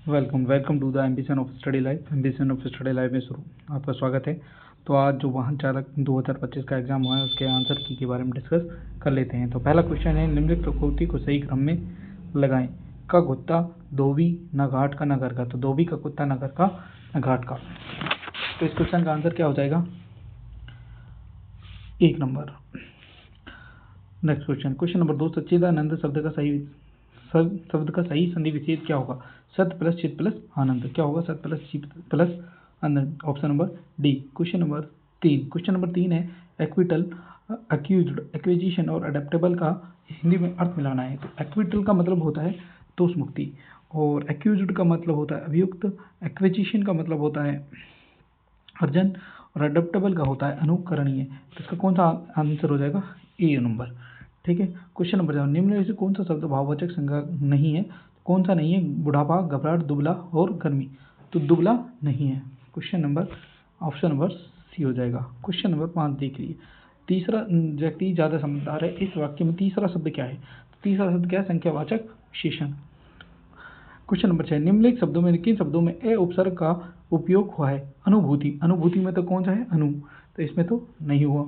Welcome to the ambition of study life. Ambition of study life में शुरू आपका स्वागत है। तो आज जो वाहन चालक 2025 का एग्जाम हुआ है उसके आंसर की के बारे में डिस्कस कर लेते हैं। तो पहला क्वेश्चन है, निम्नलिखित प्रकृति को सही क्रम में लगाएं। का कुत्ता धोबी न घाट का न घर का। तो धोबी का कुत्ता न घर का न घाट का। तो इस क्वेश्चन का आंसर क्या हो जाएगा? 1 नंबर। नेक्स्ट क्वेश्चन नंबर 2, सच्चिदानंद शब्द का सही संधि विच्छेद क्या होगा? सत्य प्लस चित प्लस आनंद। क्या होगा? सत्य प्लस चित प्लस आनंद। Option number D. Question number 3 है, एक्विटल, अक्यूज्ड, एक्विजिशन और अडेप्टेबल का हिंदी में अर्थ मिलाना है। तो एक्विटल का मतलब होता है दोष मुक्ति, और एक्यूज्ड का मतलब होता है अभियुक्त, एक्विजिशन का मतलब होता है अर्जन, और अडेप्टेबल का होता है अनुकरणीय। तो इसका कौन सा आंसर हो जाएगा? ए नंबर। ठीक है। क्वेश्चन नंबर 4, निम्न में से कौन सा शब्द भाववाचक संज्ञा नहीं है? कौन सा नहीं है? बुढ़ापा, घबराहट, दुबला और गर्मी। तो दुबला नहीं है। ऑप्शन नंबर सी हो जाएगा। क्वेश्चन नंबर 5 देख लिए। तीसरा व्यक्ति ज्यादा समझदार है, इस वाक्य में तीसरा शब्द क्या है? तीसरा शब्द क्या है? संख्यावाचक विशेषण। क्वेश्चन नंबर 6, निम्नलिखित शब्दों में किन शब्दों में ए उपसर्ग का उपयोग हुआ है? अनुभूति। अनुभूति में तो कौन सा है? अनु। तो इसमें तो नहीं हुआ,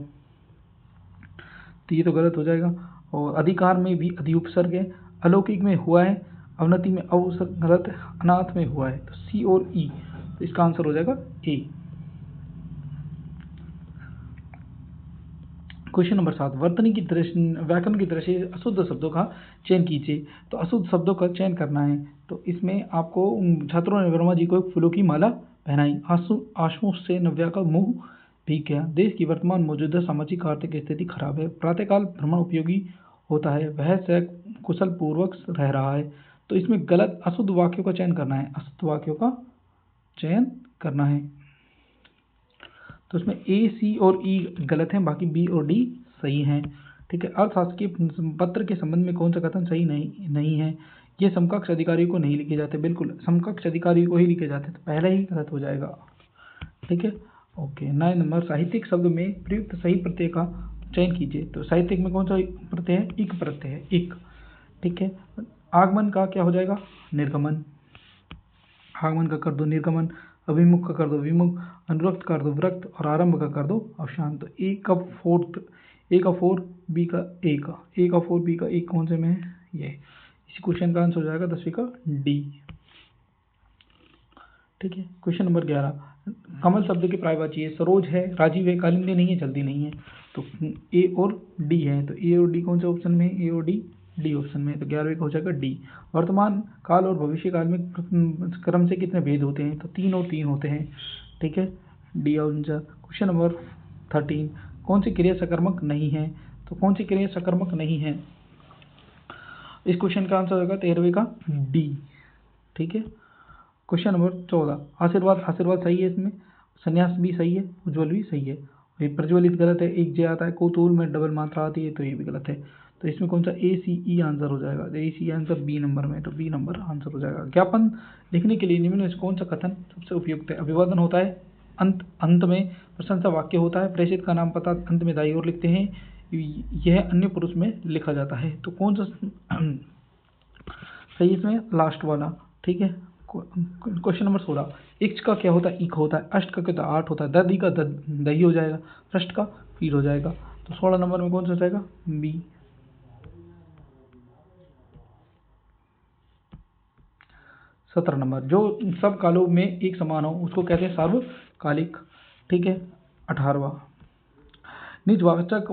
तो ये तो गलत हो जाएगा। और अधिकार में भी अधि उपसर्ग है। अलौकिक में हुआ है, अवनति में अवसर्ग गलत है, अनाथ में हुआ है। तो सी और ई। तो इसका आंसर हो जाएगा ए। क्वेश्चन नंबर 7, व्याकरण की दृष्टि से अशुद्ध शब्दों का चयन कीजिए। तो अशुद्ध शब्दों का चयन करना है, तो इसमें आपको छात्रों ने वर्मा जी को एक फूलों की माला पहनाई। आंसू से नव्या का मुंह भीग गया। देश की वर्तमान मौजूदा सामाजिक आर्थिक स्थिति खराब है। प्रातःकाल भ्रमण उपयोगी होता है। वह कुशल पूर्वक रह रहा है। तो इसमें गलत अशुद्ध वाक्यों का चयन करना है। अशुद्ध वाक्यों का चयन करना है। तो इसमें ए, सी और ई गलत हैं, बाकी बी और डी सही हैं। ठीक है। अर्थशास्त्र के पत्र के संबंध में कौन सा कथन सही नहीं है? ये समकक्ष अधिकारियों को नहीं लिखे जाते। बिल्कुल समकक्ष अधिकारियों को ही लिखे जाते, तो पहले ही गलत हो जाएगा। ठीक है। ओके। 9 नंबर, साहित्यिक शब्द में प्रयुक्त सही प्रत्यय का चयन कीजिए। तो साहित्यिक में कौन सा प्रत्यय है? इक प्रत्यय है, इक। ठीक है। आगमन का क्या हो जाएगा? निर्गमन। आगमन का कर दो निर्गमन, अभिमुख का कर दो विमुख, अनुरक्त कर दो विरक्त, और आरंभ का कर दो अवसान। तो ए का 4, बी का ए कौन से में है? ये। इसी क्वेश्चन का आंसर हो जाएगा 10वीं का डी। ठीक है। क्वेश्चन नंबर 11, कमल शब्द के प्रायवाची है। सरोज है, राजीव है, कालिंदी नहीं है, जल्दी नहीं है। तो ए और डी है। तो ए और डी कौन से ऑप्शन में है? ए और डी ऑप्शन में है। तो 11वीं का हो जाएगा डी। वर्तमान काल और भविष्य काल में क्रम से कितने भेद होते हैं? तो 3 और 3 होते हैं। ठीक है। D answer. क्वेश्चन नंबर 13, कौन सी क्रिया सकर्मक नहीं है? तो कौन सी क्रिया सकर्मक नहीं है? इस क्वेश्चन का आंसर होगा 13वीं का डी। ठीक है। क्वेश्चन नंबर 14, आशीर्वाद सही है इसमें, संन्यास भी सही है, उज्ज्वल भी सही है। ये प्रज्वलित गलत है, एक जे आता है, कौतूहल में डबल मात्रा आती है, तो ये भी गलत है। तो इसमें कौन सा ए, सी, ई आंसर हो जाएगा? ए, सी आंसर बी नंबर में, तो बी नंबर आंसर हो जाएगा। ज्ञापन लिखने के लिए निम्न में से कौन सा कथन सबसे उपयुक्त है? अभिवादन होता है, अंत में प्रशंसा वाक्य होता है, प्रेषित का नाम पता अंत में दाई ओर लिखते हैं, यह अन्य पुरुष में लिखा जाता है। तो कौन सा सही इसमें? लास्ट वाला। ठीक है। क्वेश्चन नंबर 16, इक्ष का क्या होता है? इक होता है। अष्ट का क्या होता है? 8 होता है। दधी का दही हो जाएगा। पृष्ठ का पीर हो जाएगा। तो 16 नंबर में कौन सा जाएगा? बी। 17 नंबर, जो सब कालों में एक समान हो उसको कहते हैं सार्वकालिक। ठीक है। 18वां, निजवाचक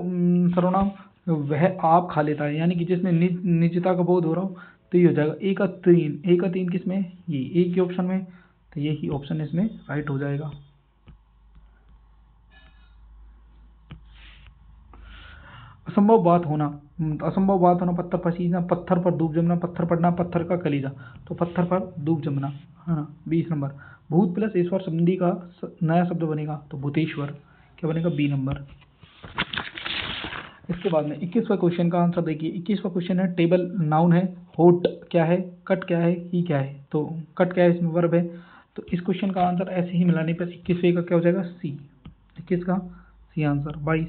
सर्वनाम, वह आप खा लेता है, यानी कि जिसमें निजता का बोध हो रहा हो, तो ये हो जाएगा ए का 3 किस में? ये ए के ऑप्शन में, तो यही ऑप्शन इसमें राइट हो जाएगा। असंभव बात होना, पत्थर पर सीजना, पत्थर पर धूप जमना, पत्थर पड़ना, पत्थर का कलीजा। तो पत्थर पर धूप जमना है ना। 20 नंबर, भूत प्लस ईश्वर संबंधी का नया शब्द बनेगा, तो भूतेश्वर। क्या बनेगा? B number. इसके बाद में 21वां क्वेश्चन का आंसर देखिए। 21वां क्वेश्चन है, टेबल नाउन है, होट क्या है, कट क्या है, ही क्या है। तो कट क्या है? इसमें वर्ब है। तो इस क्वेश्चन का आंसर ऐसे ही मिलाने पर 21वें का क्या हो जाएगा? सी। 21 का सी आंसर। 22,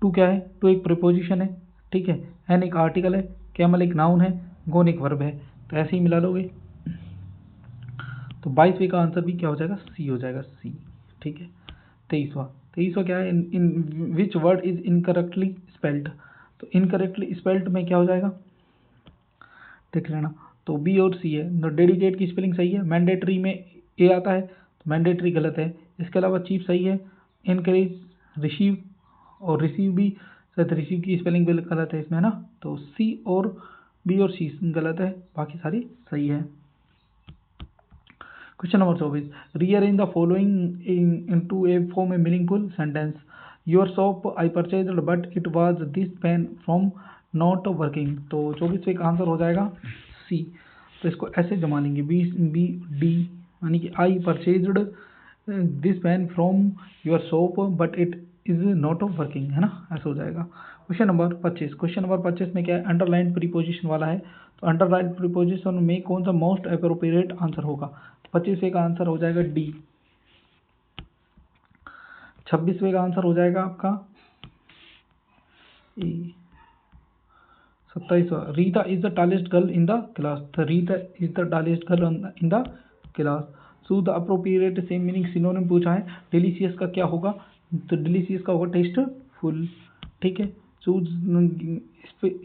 टू क्या है? टू एक प्रीपोजिशन है। ठीक है। एन एक आर्टिकल है, कैमल एक नाउन है, गोन एक वर्ब है। तो ऐसे ही मिला लोगे। तो 22वें का आंसर भी क्या हो जाएगा, सी हो जाएगा, सी। ठीक है। 23वां क्या है, in which word is incorrectly spelled. तो इनकरेक्टली स्पेल्ड में क्या हो जाएगा, देख लेना। तो बी और सी है। तो डेडिकेट की स्पेलिंग सही है, मैंडेटरी में ए आता है तो मैंडेटरी गलत है। इसके अलावा चीफ सही है, इनकरेज, रिसीव और रिसीव भी शायद, रिसीव की स्पेलिंग भी गलत है इसमें, है ना। तो सी और बी और सी गलत है, बाकी सारी सही है। Question number 24, rearrange the following into a form a meaningful sentence. Your shop I purchased but it was this pen from not working. तो 24वें का आंसर हो जाएगा सी। तो इसको ऐसे जमा लेंगे, बी बी डी, यानी कि I purchased this pen from your shop but it is not working, है ना, ऐसा हो जाएगा। क्वेश्चन नंबर 25 में क्या है, अंडरलाइन प्रीपोजिशन वाला है। तो अंडरलाइन प्रीपोजिशन में कौन सा मोस्ट एप्रोप्रिएट आंसर होगा। 25वें का आंसर हो जाएगा डी। 26वें का आंसर हो जाएगा आपका ए। 27वां, Rita is the tallest girl in the class. तो Rita is the tallest girl in the class. So the appropriate same meaning synonym पूछा है। डिलीशियस का क्या होगा, तो डिलीशियस का होगा टेस्टफुल। ठीक है। चूज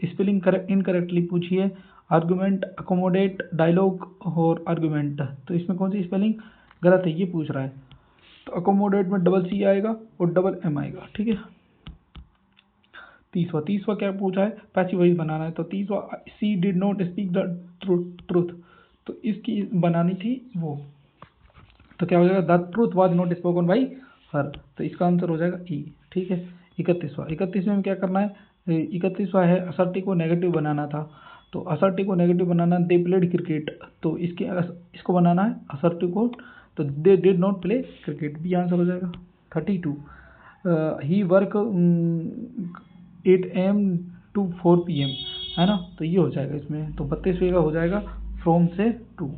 स्पेलिंग करेक्ट इनकरेक्टली पूछी है। आर्गुमेंट, अकोमोडेट, डायलॉग और आर्गुमेंट, तो इसमें कौन सी स्पेलिंग गलत है ये पूछ रहा है। तो अकोमोडेट में डबल सी आएगा और डबल एम आएगा। ठीक है। 30वां क्या पूछा है, पैसिव वॉइस बनाना है। तो 30वां, she did not speak the truth. तो इसकी बनानी थी वो, तो क्या हो जाएगा, the truth was not spoken by her. तो इसका आंसर हो जाएगा ई। ठीक है। 31वां में क्या करना है, 31वां है असर्टिव को नेगेटिव बनाना था। तो असर्टिव को negative banana, they played cricket. तो इसको बनाना है असर्टिव को, तो they did not play cricket, भी आंसर हो जाएगा। 32, ही वर्क 8 AM to 4 PM, है ना, तो ये हो जाएगा इसमें। तो 32वें का हो जाएगा फ्रॉम से टू,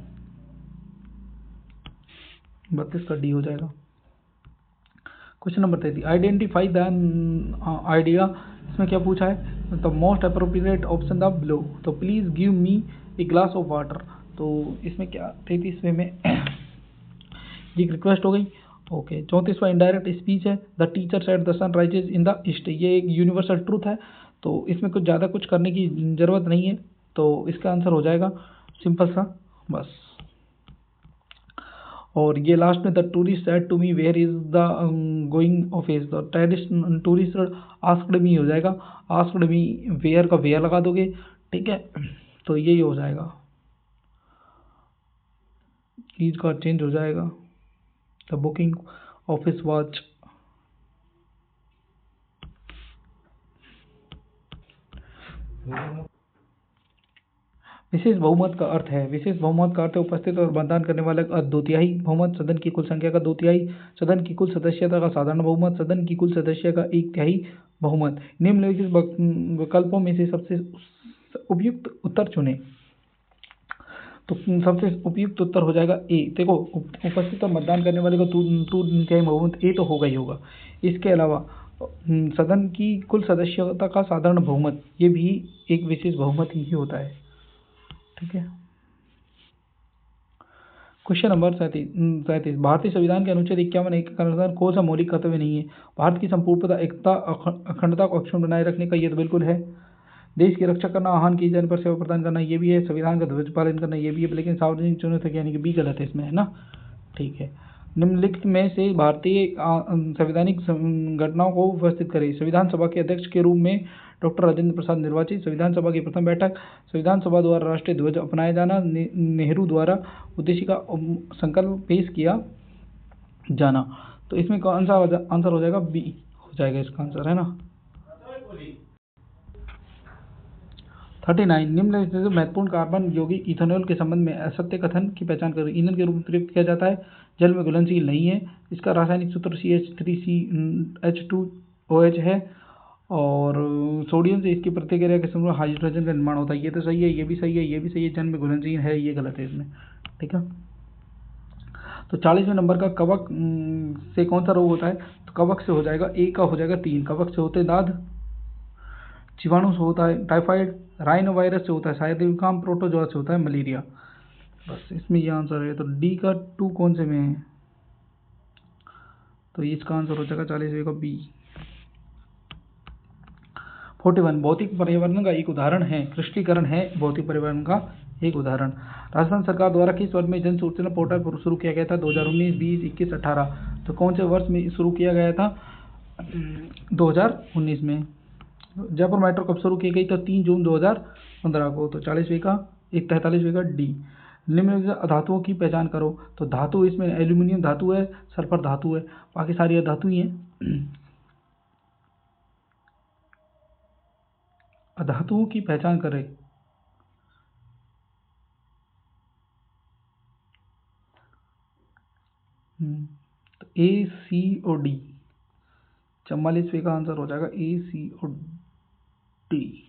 32 का डी हो जाएगा। Question number 33, identify the idea. इसमें क्या पूछा है, the most appropriate option the below. तो please give me a glass of water. तो इसमें क्या 33वें में ये रिक्वेस्ट हो गई। ओके। 34वां इनडायरेक्ट स्पीच है, the teacher said the sun rises in the east. ये एक यूनिवर्सल ट्रूथ है, तो इसमें कुछ ज़्यादा कुछ करने की ज़रूरत नहीं है। तो इसका आंसर हो जाएगा सिंपल सा बस। और ये लास्ट में, the tourist said to me where is the going office. The tourist asked me हो जाएगा, आस्क्ड मी वेयर का वेयर लगा दोगे। ठीक है। तो यही हो जाएगा, चीज का चेंज हो जाएगा। The booking office watch. विशेष बहुमत का अर्थ है, विशेष बहुमत का अर्थ है उपस्थित और मतदान करने वाले का 2/3 बहुमत, सदन की कुल संख्या का 2/3, सदन की कुल सदस्यता का साधारण बहुमत, सदन की कुल सदस्य का 1/3 बहुमत। निम्नलिखित विकल्पों में से सबसे उपयुक्त उत्तर चुने। तो सबसे उपयुक्त उत्तर हो जाएगा ए। देखो, उपस्थित और मतदान करने वाले को 2/3 बहुमत, ए तो होगा ही होगा। इसके अलावा सदन की कुल सदस्यता का साधारण बहुमत, ये भी एक विशेष बहुमत ही होता है। ठीक है। क्वेश्चन नंबर 37, भारतीय संविधान के अनुच्छेद 51 के अनुसार कौन सा मौलिक कर्तव्य नहीं है। भारत की संपूर्णता, एकता, अखंडता को अक्षुण्ण बनाए रखने का, ये तो बिल्कुल है। देश की रक्षा करना, आह्वान किए जाने पर सेवा प्रदान करना, ये भी है। संविधान का ध्वज पालन करना, ये भी है। लेकिन सार्वजनिक चुनौती यानी कि बी गलत है इसमें, है ना। ठीक है। निम्नलिखित में से भारतीय संवैधानिक घटनाओं को उपस्थित करें। संविधान सभा के अध्यक्ष के रूप में डॉक्टर राजेंद्र प्रसाद निर्वाचित। संविधान सभा की प्रथम बैठक। संविधान सभा द्वारा राष्ट्रीय ध्वज अपनाया जाना। नेहरू द्वारा उद्देश्य का संकल्प पेश किया जाना। तो इसमें कौन सा आंसर हो जाएगा, बी हो जाएगा इसका आंसर, है ना। 39, निम्नलिखित से महत्वपूर्ण कार्बन यौगिक इथेनॉल के संबंध में असत्य कथन की पहचान करें। ईंधन के रूप में प्रयुक्त किया जाता है, जल में घुलनशील नहीं है, इसका रासायनिक सूत्र CH3CH2OH है, और सोडियम से इसकी प्रतिक्रिया के समय हाइड्रोजन का निर्माण होता है। ये तो सही है, ये भी सही है, ये भी सही है। जल में घुलनशील है, ये गलत है इसमें। ठीक है। तो 40वें नंबर का, कवक से कौन सा रोग होता है। तो कवक से हो जाएगा, ए का हो जाएगा 3, कवक से होते हैं दाद, जीवाणु से होता है टाइफाइड, राइनो वायरस से होता है शायद जुकाम, प्रोटोजोआ से होता है मलेरिया। बस इसमें ये आंसर है। तो डी का 2 कौन से में है, तो इसका आंसर हो जाएगा 40 का बी। 41 भौतिक पर्यावरण का एक उदाहरण है, क्रिस्टलीकरण है भौतिक पर्यावरण का एक उदाहरण। राजस्थान सरकार द्वारा किस वर्ष में जन सूचना पोर्टल शुरू किया गया था? 2019, 20, 21, 18। तो कौन से वर्ष में शुरू किया गया था? 2019 में। जयपुर मेट्रो कब शुरू की गई? तो 3 जून 2015 को। तो 40 का 43 का डी। निम्नलिखित धातुओं की पहचान करो। तो धातु इसमें एल्यूमिनियम धातु है, सल्फर धातु है, बाकी सारी धातु ही हैं। धातुओं की पहचान करें। तो ए सी ओ डी। 44 का आंसर हो जाएगा ए सी ओ डी।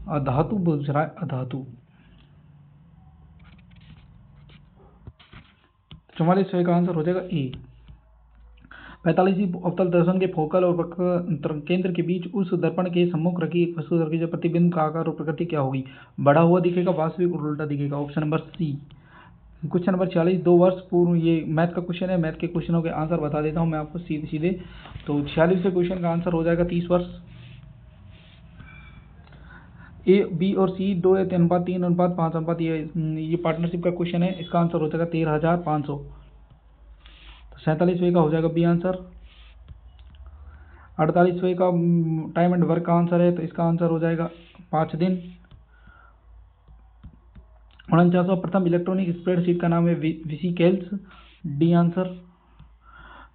अधातु पूछ रहा है, अधातु। 44 का आंसर हो जाएगा ए। 45 अवतल दर्पण के फोकल और वक्र केंद्र के बीच उस दर्पण के सम्मुख रखी एक वस्तु रखी जो प्रतिबिंब का आकार और प्रकृति क्या होगी? बढ़ा हुआ दिखेगा, वास्तविक और उल्टा दिखेगा। Option number C. Question number 46 2 वर्ष पूर्व, ये मैथ का क्वेश्चन है। मैथ के क्वेश्चनों के आंसर बता देता हूँ मैं आपको सीधे सीधे। तो 46 से क्वेश्चन का आंसर हो जाएगा 30 वर्ष। ए बी और सी 2:3:5:5 ये पार्टनरशिप का क्वेश्चन है। इसका आंसर हो जाएगा 13,500। तो 47 का हो जाएगा बी आंसर। 48 का टाइम एंड वर्क का आंसर है, तो इसका आंसर हो जाएगा 5 दिन। 49वां प्रथम इलेक्ट्रॉनिक स्प्रेडशीट का नाम है विसिकेल्स, डी आंसर।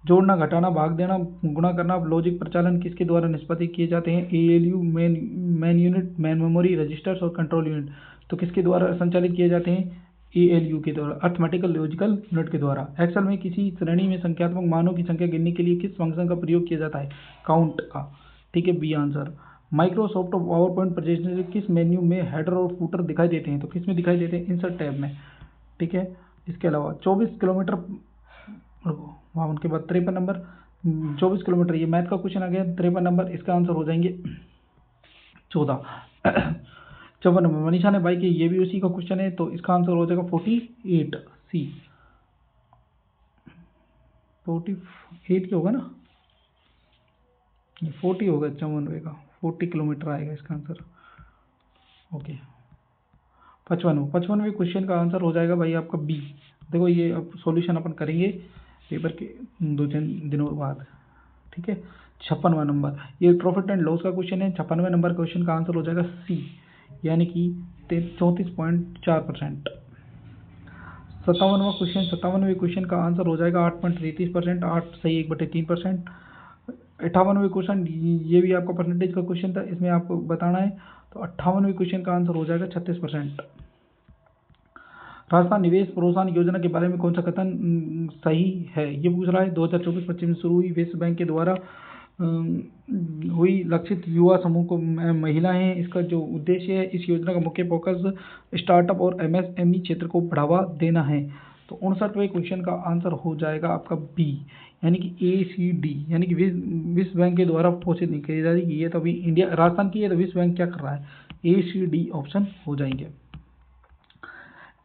जोड़ना, घटाना, भाग देना, गुणा करना, लॉजिक प्रचालन किसके द्वारा निष्पादित किए जाते हैं? ALU, main unit, main memory, registers और कंट्रोल यूनिट। तो किसके द्वारा संचालित किए जाते हैं? एएलयू के द्वारा, अर्थमेटिकल लॉजिकल यूनिट के द्वारा। एक्सेल में किसी श्रेणी में संख्यात्मक मानों की संख्या गिनने के लिए किस फंक्शन का प्रयोग किया जाता है? काउंट का, ठीक है, B answer. Microsoft Power Point presentation किस मेन्यू में हेडर और फुटर दिखाई देते हैं? तो किस में दिखाई देते हैं? इंसर्ट टैब में, ठीक है। इसके अलावा 24 किलोमीटर, वहाँ उनके बाद 53 नंबर, 24 किलोमीटर, ये मैथ का क्वेश्चन आ गया। 53 नंबर, इसका आंसर हो जाएंगे 14। 54 नंबर, मनीषा ने बाई की, ये भी उसी का क्वेश्चन है। तो इसका आंसर हो जाएगा 48 सी। 48 क्या होगा ना, 40 होगा 54 का, 40 किलोमीटर आएगा इसका आंसर। ओके। 55वें क्वेश्चन का आंसर हो जाएगा भाई आपका बी। देखो ये अब सॉल्यूशन अपन करेंगे पेपर के 2-3 दिनों बाद, ठीक है। 56वां नंबर, ये प्रॉफिट एंड लॉस का क्वेश्चन है। 56वें नंबर क्वेश्चन का आंसर हो जाएगा सी, यानी कि 34.4%। 57वें क्वेश्चन का आंसर हो जाएगा 8.33%। 8 सही 1/3%। 58वें क्वेश्चन, ये भी आपका परसेंटेज का क्वेश्चन था, इसमें आपको बताना है। तो 58वें क्वेश्चन का आंसर हो जाएगा 36%। राजस्थान निवेश प्रोत्साहन योजना के बारे में कौन सा कथन सही है? ये पूछ रहा है। 2024-25 में शुरू हुई, विश्व बैंक के द्वारा हुई, लक्षित युवा समूह को महिलाएं हैं। इसका जो उद्देश्य है, इस योजना का मुख्य फोकस स्टार्टअप और एमएसएमई क्षेत्र को बढ़ावा देना है। तो 59वें क्वेश्चन का आंसर हो जाएगा आपका बी, यानी कि ACD, यानी कि विश्व बैंक के द्वारा पोषित नहीं की जा रही। ये तो अभी इंडिया, राजस्थान की है, तो विश्व बैंक क्या कर रहा है? ACD ऑप्शन हो जाएंगे।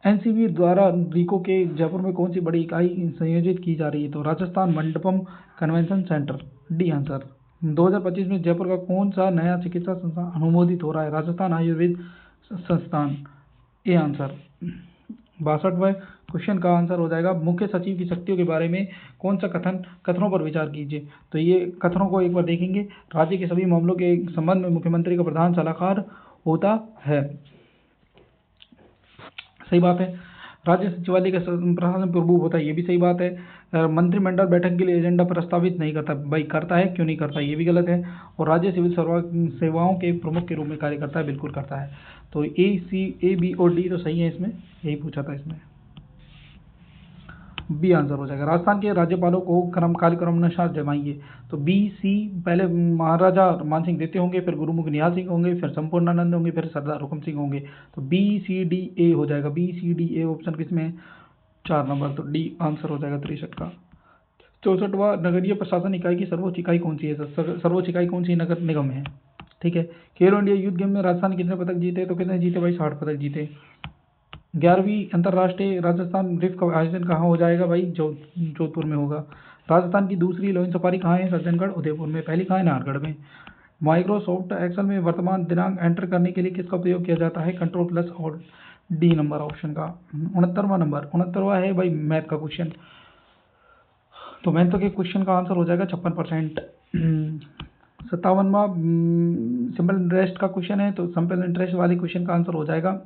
एनसीबी द्वारा रिको के जयपुर में कौन सी बड़ी इकाई संयोजित की जा रही है? तो Rajasthan Mandapam convention centre, D answer. 2025 में जयपुर का कौन सा नया चिकित्सा संस्थान अनुमोदित हो रहा है? राजस्थान आयुर्वेद संस्थान, ए आंसर। 62वें क्वेश्चन का आंसर हो जाएगा मुख्य सचिव की शक्तियों के बारे में कौन सा कथनों पर विचार कीजिए। तो ये कथनों को एक बार देखेंगे। राज्य के सभी मामलों के संबंध में मुख्यमंत्री का प्रधान सलाहकार होता है, सही बात है। राज्य सचिवालय का प्रशासन प्रमुख होता है, ये भी सही बात है। मंत्रिमंडल बैठक के लिए एजेंडा प्रस्तावित नहीं करता, भाई करता है, क्यों नहीं करता, ये भी गलत है। और राज्य सिविल सेवाओं के प्रमुख के रूप में कार्य करता है, बिल्कुल करता है। तो A, C, A, B और D तो सही है इसमें, यही पूछा था इसमें। बी आंसर हो जाएगा। राजस्थान के राज्यपालों को कालक्रम अनुसार जमाइए, तो बी सी, पहले महाराजा मानसिंह द्वितीय होंगे, फिर गुरुमुख निहाल सिंह होंगे, फिर संपूर्णानंद होंगे, फिर सरदार हुकुम सिंह होंगे। तो बी सी डी ए हो जाएगा। B C D A option किसमें? 4 नंबर, तो डी आंसर हो जाएगा 63 का। 64वां नगरीय प्रशासन इकाई की सर्वोच्च इकाई कौन सी है? सर्वोच्च इकाई कौन सी नगर निगम है? ठीक है। खेलो इंडिया यूथ गेम में राजस्थान कितने पदक जीते? तो कितने जीते भाई? 60 पदक जीते। 11वीं अंतर्राष्ट्रीय राजस्थान ड्रिफ्ट का आयोजन कहाँ हो जाएगा भाई? जोधपुर में होगा। राजस्थान की दूसरी लोइन सफारी कहाँ है? सज्जनगढ़ उदयपुर में। पहली कहाँ है? नाहरगढ़ में। माइक्रोसॉफ्ट एक्सेल में वर्तमान दिनांक एंटर करने के लिए किसका उपयोग किया जाता है? कंट्रोल प्लस और डी नंबर ऑप्शन का। 69वां नंबर, 69वां है भाई मैथ का क्वेश्चन। तो मैथ के क्वेश्चन का आंसर हो जाएगा 56%। 57वां सिंपल इंटरेस्ट का क्वेश्चन है, तो सिंपल इंटरेस्ट वाले क्वेश्चन का आंसर हो जाएगा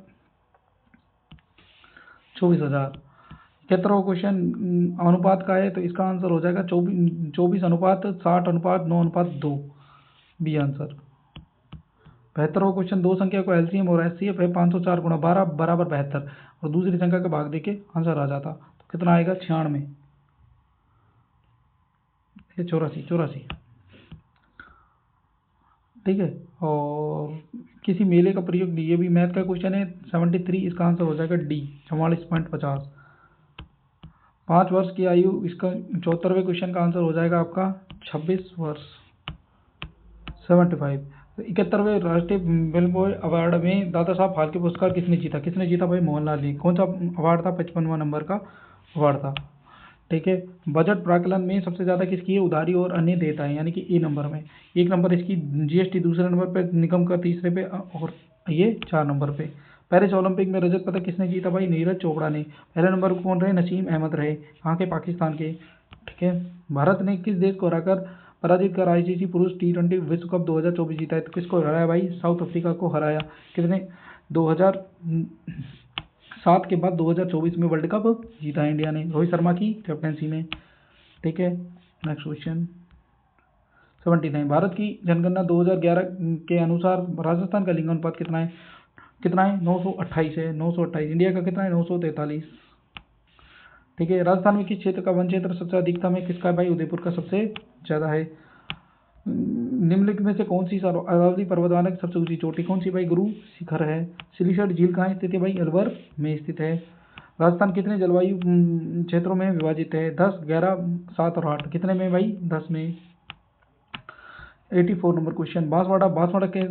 24,000। 71वां क्वेश्चन अनुपात का है, तो इसका आंसर हो जाएगा 24 अनुपात 60 अनुपात 9 अनुपात 2, बी आंसर। 72वां क्वेश्चन, दो संख्या को एलसीएम और एचसीएफ है 504 गुणा 12 बराबर 72, और दूसरी संख्या का भाग देके आंसर आ जाता, तो कितना आएगा? 96, 84। ठीक है। और किसी मेले का प्रयोग, ये भी मैथ का क्वेश्चन है 73, इसका आंसर हो जाएगा डी 44.50। 5 वर्ष की आयु, इसका 74वें क्वेश्चन का आंसर हो जाएगा आपका 26 वर्ष 75। 71वें राष्ट्रीय फिल्म अवार्ड में दादा साहब फाल्के पुरस्कार किसने जीता? किसने जीता भाई? मोहनलाल ने। कौन सा अवार्ड था? 55वां नंबर का अवार्ड था। ठीक है। बजट प्राकलन में सबसे ज़्यादा किसकी है? उधारी और अन्य देयता है, यानी कि ए नंबर में। 1 नंबर इसकी जीएसटी, दूसरे नंबर पे निगम का, तीसरे पे और ये 4 नंबर पे। पेरिस ओलंपिक में रजत पदक किसने जीता भाई? नीरज चोपड़ा ने। पहले नंबर पर कौन रहे? नसीम अहमद रहे। कहाँ के? पाकिस्तान के। ठीक है। भारत ने किस देश को हराकर पराजित कर आईसीसी पुरुष T20 विश्व कप 2024 जीता है? तो किसको हराया भाई? साउथ अफ्रीका को हराया। कितने? 2007 के बाद 2024 में वर्ल्ड कप जीता इंडिया ने, रोहित शर्मा की कैप्टनसी में। ठीक है। नेक्स्ट क्वेश्चन 79, भारत की जनगणना 2011 के अनुसार राजस्थान का लिंग अनुपात कितना है? 928 है, 928। इंडिया का कितना है? 943। ठीक है। राजस्थान में किस क्षेत्र का वन क्षेत्र सबसे अधिकतम है? किसका है भाई? उदयपुर का सबसे ज़्यादा है। निम्नलिखित में से कौन सी अरावली पर्वतमाला की सबसे ऊंची चोटी कौन सी भाई? गुरु शिखर है। सिलीसट झील कहाँ स्थित है भाई? अलवर में स्थित है। राजस्थान कितने जलवायु क्षेत्रों में विभाजित है? 10, 11, 7 और 8। कितने में भाई? 10 में। 84 नंबर क्वेश्चन, बांसवाड़ा के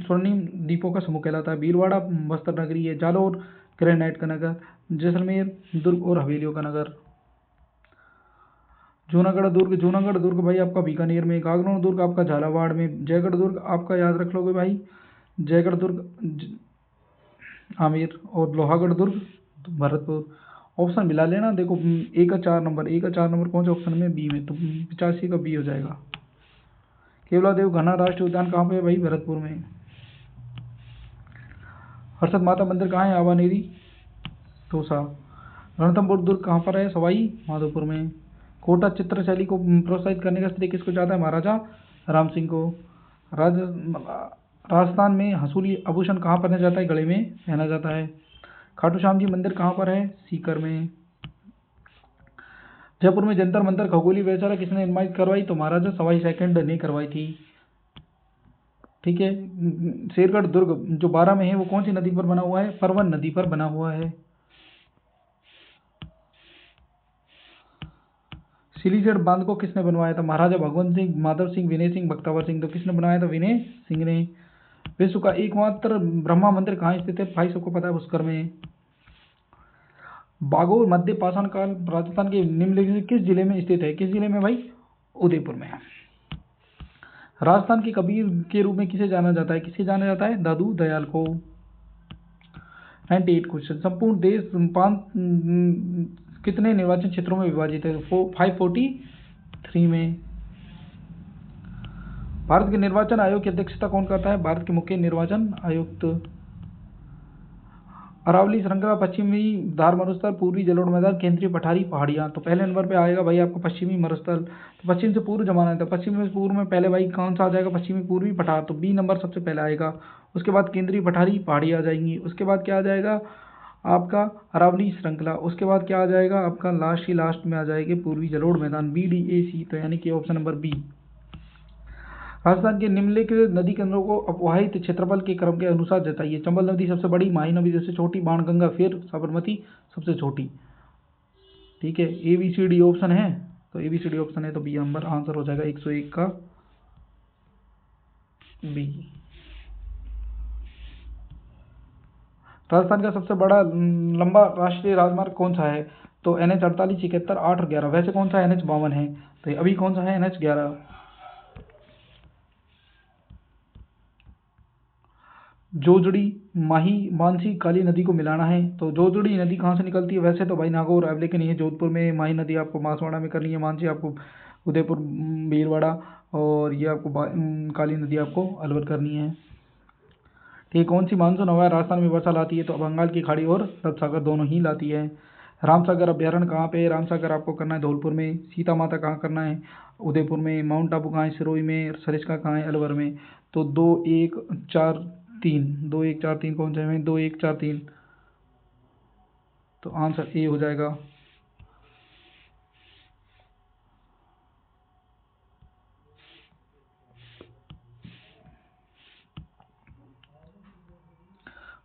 स्वर्णिम द्वीपों का समूह कहलाता है। भीलवाड़ा बस्तर नगरी है। जालौर ग्रेनाइट का नगर। जैसलमेर दुर्ग और हवेलियों का नगर। जूनागढ़ दुर्ग भाई आपका बीकानेर में। गागरोन दुर्ग आपका झालावाड़ में। जयगढ़ दुर्ग आपका याद रख लोगे भाई, जयगढ़ दुर्ग आमेर, और लोहागढ़ दुर्ग भरतपुर। ऑप्शन मिला लेना, देखो ए का 4 नंबर कौन से ऑप्शन में? बी में, तो 85 का बी हो जाएगा। केवलादेव घना राष्ट्रीय उद्यान कहाँ पे है भाई? भरतपुर में। हर्षद माता मंदिर कहाँ है? आवानेरी दौसा। रणथंभौर दुर्ग कहाँ पर है? सवाई माधोपुर में। कोटा चित्र शैली को प्रोत्साहित करने का श्रेय किसको जाता है? महाराजा राम सिंह को। राजस्थान में हसूली आभूषण कहाँ पहना जाता है? गले में पहना जाता है। खाटू श्याम जी मंदिर कहाँ पर है? सीकर में। जयपुर में जंतर मंतर खगोलीय वेधशाला किसने निर्माण करवाई? तो महाराजा सवाई सेकंड ने करवाई थी। ठीक है। शेरगढ़ दुर्ग जो 12 में है वो कौन सी नदी पर बना हुआ है? परवन नदी पर बना हुआ है। सिलीसट बांध को किसने बनवाया था? महाराजा भगवंत सिंह, माधव सिंह, विनय सिंह, बख्तावर सिंह। तो किसने बनाया था? विनय सिंह ने। विश्व का एकमात्र ब्रह्मा मंदिर कहाँ स्थित है भाई? सबको पता है, पुष्कर में। बागोर मध्य पाषाण काल राजस्थान के निम्नलिखित किस जिले में स्थित है? किस जिले में भाई? उदयपुर में। राजस्थान के कबीर के रूप में किसे जाना जाता है? किसे जाना जाता है? दादू दयाल को। 98 क्वेश्चन, संपूर्ण देश कितने निर्वाचन क्षेत्रों में विभाजित है? 543 में। भारत के निर्वाचन आयोग की अध्यक्षता कौन करता है? भारत के मुख्य निर्वाचन आयुक्त। अरावली श्रृंखला, पश्चिमी धार मरुस्थल, पूर्वी जलोढ़ मैदान, केंद्रीय पठारी पहाड़ियाँ। तो पहले नंबर पे आएगा भाई आपका पश्चिमी मरुस्थल। तो पश्चिम से पूर्व जमाना है, तो पश्चिम से पूर्व में पहले भाई कौन सा आ जाएगा? पश्चिमी पूर्वी पठार, तो बी नंबर सबसे पहले आएगा। उसके बाद केंद्रीय पठारी पहाड़ी आ जाएंगी। उसके बाद क्या आ जाएगा? आपका अरावली श्रृंखला, उसके बाद क्या आ जाएगा आपका लास्ट में आ जाएगी पूर्वी जलोढ़ मैदान, BDAC, तो यानी कि ऑप्शन नंबर बी। राजस्थान के निम्नलिखित नदी केंद्रों को अपवाहित क्षेत्रफल के क्रम के अनुसार जताइए। चंबल नदी सबसे बड़ी, माही नदी सबसे छोटी, बाणगंगा, फिर साबरमती सबसे छोटी। ठीक है, ABCD ऑप्शन है, तो ABCD ऑप्शन है तो बी नंबर आंसर हो जाएगा 101 का बी। राजस्थान का सबसे बड़ा लंबा राष्ट्रीय राजमार्ग कौन सा है? तो NH 48, 71, 8 और 11। वैसे कौन सा NH 52 है, तो अभी कौन सा है NH 11। जोजड़ी, माही, मानसी, काली नदी को मिलाना है, तो जोजड़ी नदी कहाँ से निकलती है? वैसे तो भाई नागौर, अब लेकिन ये जोधपुर में, माही नदी आपको बांसवाड़ा में करनी है, मानसी आपको उदयपुर भीलवाड़ा, और ये आपको काली नदी आपको अलवर करनी है। ठीक, कौन सी मानसून हवा राजस्थान में वर्षा लाती है? तो बंगाल की खाड़ी और अरब सागर दोनों ही लाती है। रामसागर अभ्यारण्य कहाँ पे है? रामसागर आपको करना है धौलपुर में। सीता माता कहाँ करना है? उदयपुर में। माउंट आबू कहाँ है? सिरोही में। सरिस्का कहाँ है? अलवर में। तो 2 1 4 3, 2 1 4 3 कौन से में? 2 1 4 3, तो आंसर ए हो जाएगा।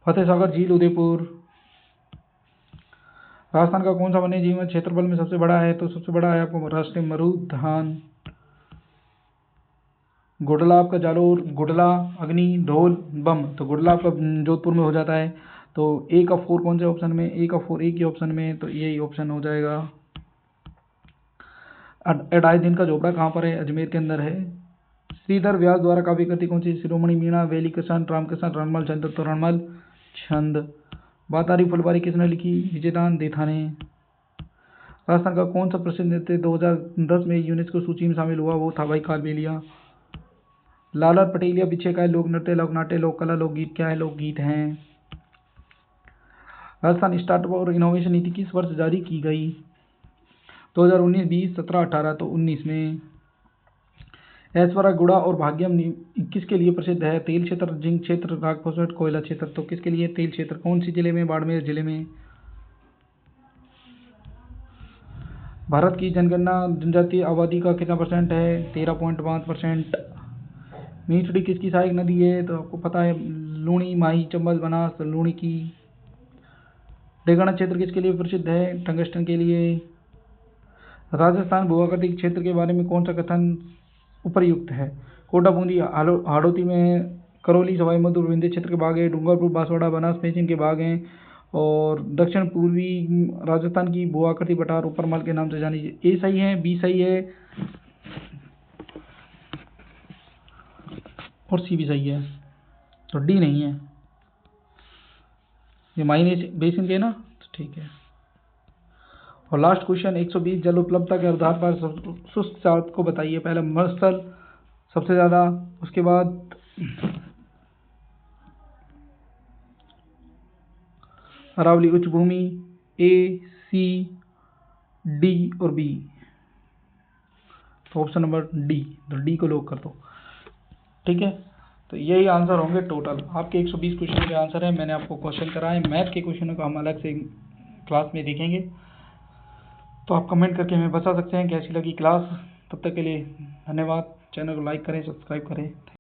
फतेह सागर झील उदयपुर। राजस्थान का कौन सा वन्य जीव क्षेत्रफल में सबसे बड़ा है? तो सबसे बड़ा है आपको राष्ट्रीय मरूधान। गुडला आपका जालोर, गुडला, अग्नि, ढोल, बम, तो गुडला आपका जोधपुर में हो जाता है। तो ए का 4 कौन से ऑप्शन में? ए का 4 एक ही ऑप्शन में, तो यही ऑप्शन हो जाएगा। अढ़ाई दिन का झोपड़ा कहाँ पर है? अजमेर के अंदर है। श्रीधर व्यास द्वारा काव्य कृति कौन सी? शिरोमणि मीणा, वेली किशन, रामकिशन, रणमल छंद, तो रणमल छंद। बातारी फुलबारी किसने लिखी? विजयदान देथा ने। राजस्थान का कौन सा प्रसिद्ध नृत्य 2010 में यूनेस्को सूची में शामिल हुआ? वो था भाई कालबेलिया। लाला पटेलिया पीछे का है? लोक नृत्य, लोक नाट्य, लोक कला, लोकगीत क्या है? लोकगीत हैं। राजस्थान स्टार्टअप और इनोवेशन नीति किस वर्ष जारी की गई? 2019, 20, 17, 18, तो 19 में। ऐश्वर्या गुड़ा और भाग्यम किसके लिए प्रसिद्ध है? तेल क्षेत्र, जिंक क्षेत्र, राग फोस्फेट, कोयला क्षेत्र, तो किसके लिए? तेल क्षेत्र। कौन सी जिले में? बाड़मेर जिले में। भारत की जनगणना जनजातीय आबादी का कितना % है? 13.5%। मीठड़ी किसकी सहायक नदी है? तो आपको पता है, लूणी, माही, चंबल, बनास, तो लूणी की। डेगाना क्षेत्र किसके लिए प्रसिद्ध है? टंगस्टन के लिए। राजस्थान भूआकृतिक क्षेत्र के बारे में कौन सा कथन उपयुक्त है? कोटा, बूंदी, हाड़ौती में, करौली, सवाई माधोपुर, विंध्य क्षेत्र के भाग है। डूंगरपुर, बांसवाड़ा, बनास, मेंचीन के भाग हैं। और दक्षिण पूर्वी राजस्थान की भूआकृति पठार ऊपरमल के नाम से जानी जाती है। ए सही है, बी सही है, और सी भी सही है, तो डी नहीं है। ये माइने बेसिन के ना, तो ठीक है। और लास्ट क्वेश्चन 120, जल उपलब्धता के आधार पर शुष्क क्षेत्र को बताइए। पहला मरुस्थल सबसे ज़्यादा, उसके बाद अरावली उच्च भूमि, ए, सी, डी और बी, तो ऑप्शन नंबर डी, तो डी को लॉक कर दो। ठीक है, तो यही आंसर होंगे टोटल आपके 120 क्वेश्चन के आंसर है। मैंने आपको क्वेश्चन कराए। मैथ के क्वेश्चनों को हम अलग से क्लास में देखेंगे, तो आप कमेंट करके हमें बता सकते हैं कैसी लगी क्लास। तब तक के लिए धन्यवाद। चैनल को लाइक करें, सब्सक्राइब करें।